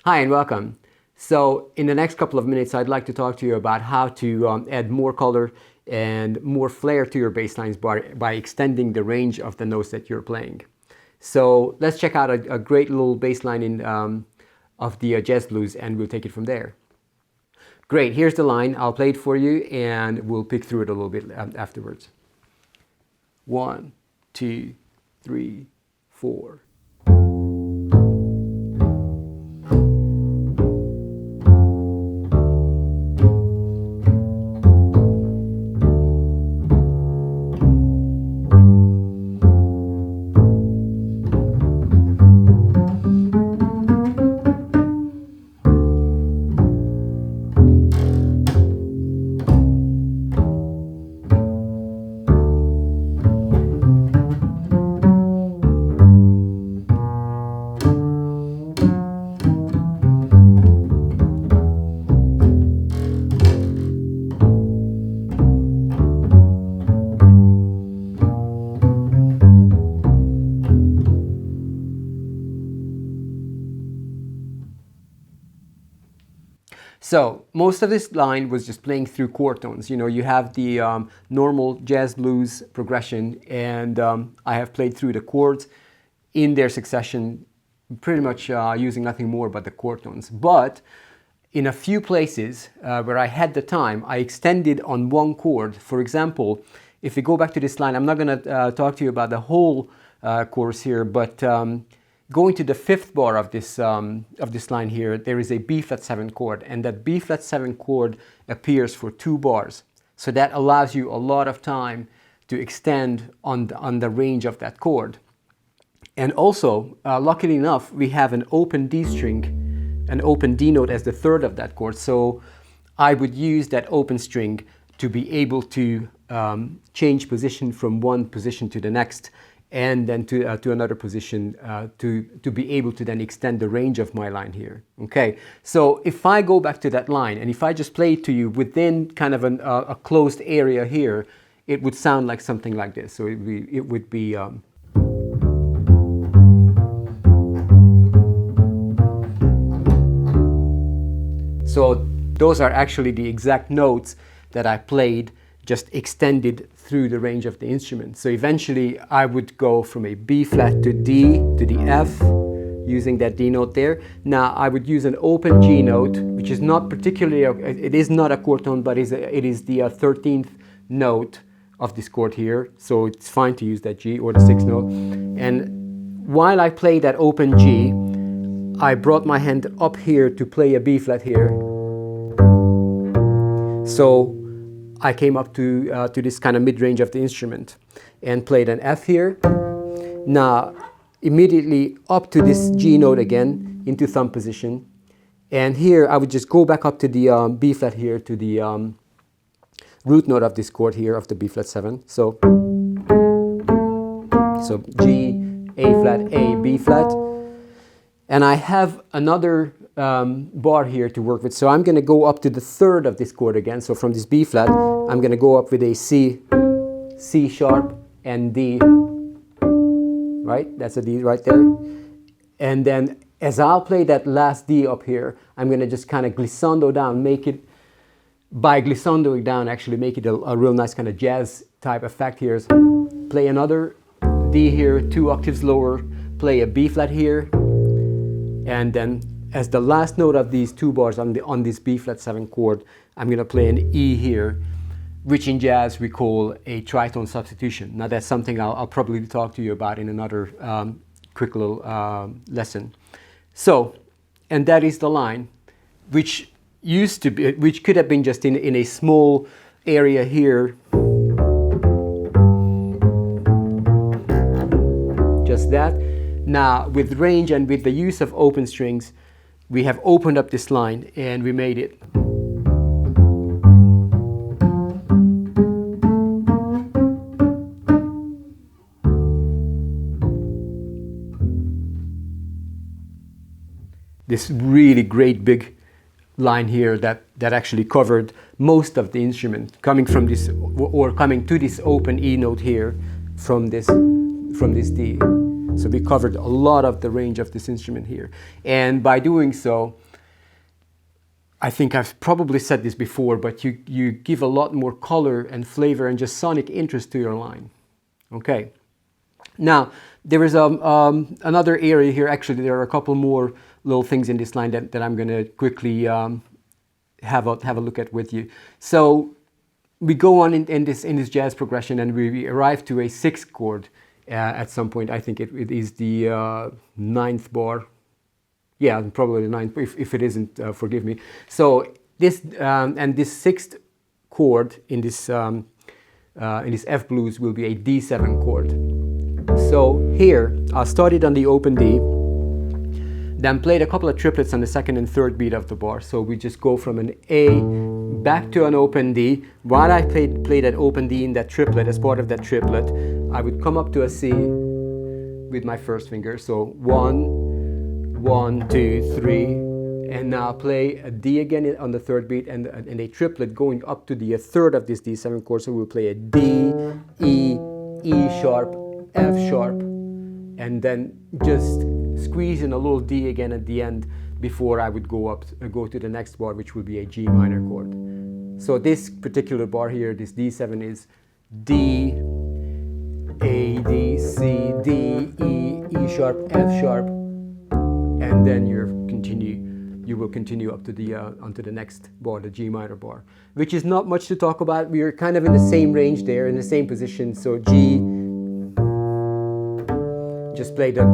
Hi and welcome. So in the next couple of minutes, I'd like to talk to you about how to add more color and more flair to your bass lines by extending the range of the notes that you're playing. So let's check out a great little bass line of the jazz blues, and we'll take it from there. Great, here's the line. I'll play it for you and we'll pick through it a little bit afterwards. 1, 2, 3, 4. So most of this line was just playing through chord tones. You know, you have the normal jazz blues progression, and I have played through the chords in their succession, pretty much using nothing more but the chord tones. But in a few places where I had the time, I extended on one chord. For example, if we go back to this line, I'm not going to talk to you about the whole chorus here, but going to the fifth bar of this line here, there is a B flat 7 chord, and that B flat 7 chord appears for 2 bars. So that allows you a lot of time to extend on the range of that chord. And also, luckily enough, we have an open D string, an open D note as the third of that chord. So I would use that open string to be able to change position from one position to the next, and then to another position to be able to then extend the range of my line here. Okay, so if I go back to that line and if I just play it to you within kind of a closed area here, it would sound like something like this. So it would be so those are actually the exact notes that I played, just extended through the range of the instrument. So eventually I would go from a B flat to D to the F, using that D note there. Now I would use an open G note, which is not particularly, it is not a chord tone, but it is the 13th note of this chord here. So it's fine to use that G or the 6th note. And while I play that open G, I brought my hand up here to play a B flat here. So I came up to this kind of mid-range of the instrument and played an F here. Now, immediately up to this G note again into thumb position. And here I would just go back up to the B flat here, to the root note of this chord here of the B flat 7. So G, A flat, A, B flat. And I have another bar here to work with. So I'm going to go up to the third of this chord again. So from this B flat, I'm going to go up with a C, C sharp, and D. Right? That's a D right there. And then as I'll play that last D up here, I'm going to just kind of glissando down, make it, by glissandoing down, actually make it a real nice kind of jazz type effect here. So play another D here, 2 octaves lower, play a B flat here, and then as the last note of these 2 bars on this B flat 7 chord, I'm going to play an E here, which in jazz we call a tritone substitution. Now that's something I'll probably talk to you about in another quick little lesson. So, and that is the line, which used to be, which could have been just in a small area here, just that. Now with range and with the use of open strings, we have opened up this line and we made it. This really great big line here that actually covered most of the instrument, coming from this, or coming to this open E note here from this D. So we covered a lot of the range of this instrument here. And by doing so, I think I've probably said this before, but you give a lot more color and flavor and just sonic interest to your line. Okay. Now, there is another area here. Actually, there are a couple more little things in this line that I'm going to quickly have a look at with you. So we go on in this jazz progression, and we arrive to a sixth chord at some point. I think it is the ninth bar. Yeah, probably the ninth. If it isn't, forgive me. So this and this sixth chord in this F blues will be a D7 chord. So here I started on the open D, then played a couple of triplets on the second and third beat of the bar. So we just go from an A back to an open D. While I played that open D in that triplet, as part of that triplet, I would come up to a C with my first finger. So 1, 1, 2, 3, and now play a D again on the third beat, and a triplet going up to the third of this D7 chord. So we'll play a D, E, E sharp, F sharp, and then just squeeze in a little D again at the end before I would go to the next bar, which will be a G minor chord. So this particular bar here, this D7, is D, A, D, C, D, E, E sharp, F sharp, and then you will continue up to the onto the next bar, the G minor bar, which is not much to talk about. We are kind of in the same range there, in the same position. So G, just play the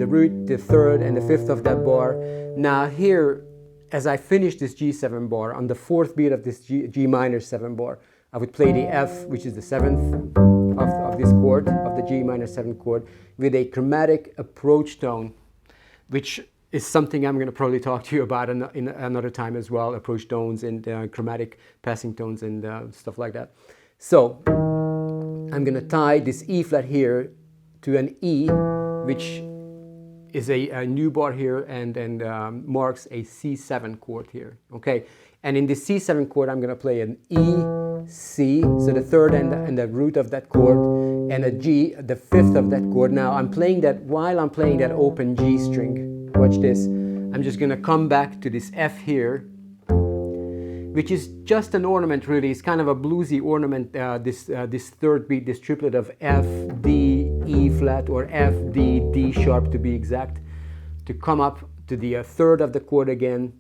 root, the third and the fifth of that bar. Now here, as I finish this G7 bar, on the fourth beat of this G minor 7 bar, I would play the F, which is the seventh of this chord, of the G minor 7 chord, with a chromatic approach tone, which is something I'm going to probably talk to you about in another time as well, approach tones and chromatic passing tones and stuff like that. So I'm going to tie this E flat here to an E, which is a new bar here, and marks a C7 chord here, okay? And in this C7 chord, I'm going to play an E, C, so the third and the root of that chord, and a G, the fifth of that chord. Now I'm playing that, while I'm playing that open G string, watch this, I'm just going to come back to this F here, which is just an ornament really. It's kind of a bluesy ornament, this third beat, this triplet of F, D, E flat, or F, D, D sharp to be exact, to come up to the third of the chord again,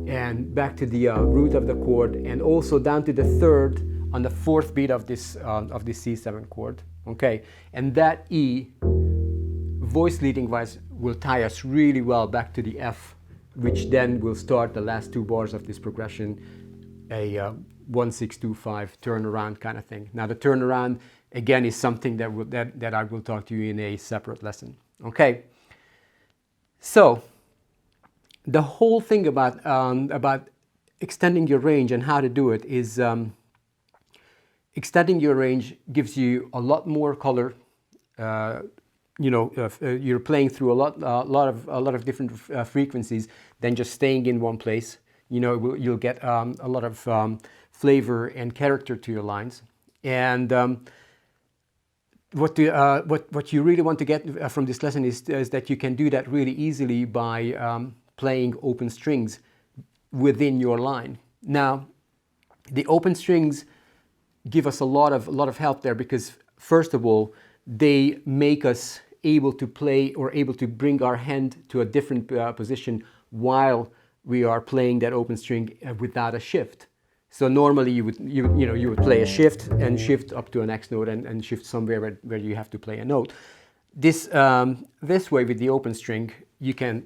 and back to the root of the chord, and also down to the third on the fourth beat of this C7 chord, okay? And that E, voice leading wise, will tie us really well back to the F, which then will start the last two bars of this progression, a 1-6-2-5 turnaround kind of thing. Now the turnaround again is something that I will talk to you in a separate lesson. Okay. So the whole thing about extending your range and how to do it is extending your range gives you a lot more color. You're playing through a lot of different frequencies than just staying in one place. You'll get a lot of flavor and character to your lines. And what you really want to get from this lesson is that you can do that really easily by playing open strings within your line. Now, the open strings give us a lot of help there, because first of all, they make us able to play or able to bring our hand to a different position while we are playing that open string without a shift. So normally you would play a shift and shift up to a next note and shift somewhere where you have to play a note. This way with the open string, you can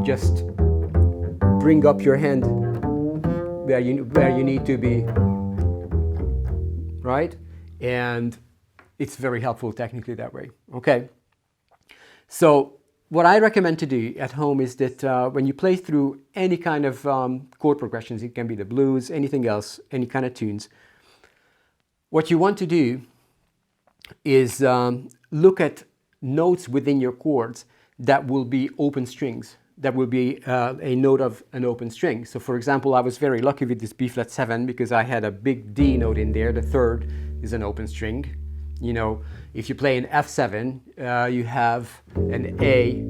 just bring up your hand where you need to be, right? And it's very helpful technically that way. Okay. So what I recommend to do at home is that when you play through any kind of chord progressions, it can be the blues, anything else, any kind of tunes, what you want to do is look at notes within your chords that will be open strings, that will be a note of an open string. So for example, I was very lucky with this B flat 7 because I had a big D note in there. The third is an open string. You know, if you play an F7, you have an A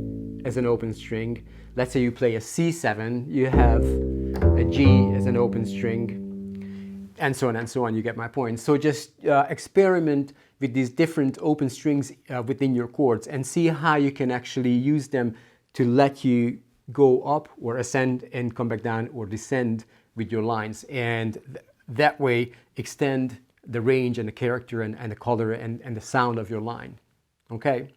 as an open string. Let's say you play a C7, you have a G as an open string, and so on and so on. You get my point. So just experiment with these different open strings within your chords and see how you can actually use them to let you go up or ascend and come back down or descend with your lines, and that way extend the range and the character and the color and the sound of your line. Okay?